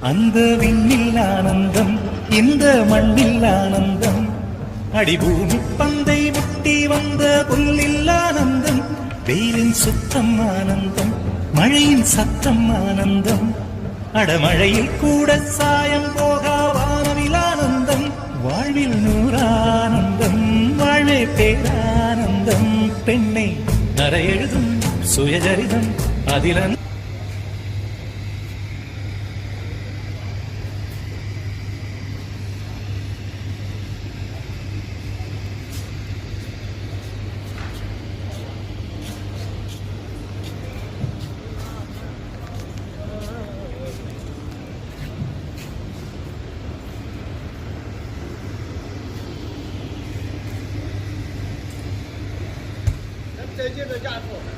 அந்த விண்ணில் ஆனந்தம், இந்த மண்ணில் ஆனந்தம், அடிபூமி பந்தை முட்டி வந்த புல்லில் ஆனந்தம், வெயிலின் சுத்தம் ஆனந்தம், மழையின் சத்தம் ஆனந்தம், அடமழையில் கூட சாயம் போகா வானவில் ஆனந்தம், வாழ்வில் நூறானந்தம், வாழ்வே பேரானந்தம், பெண்ணை நர எழுதும் சுயஜரிதம் அதில Đây chia được cho anh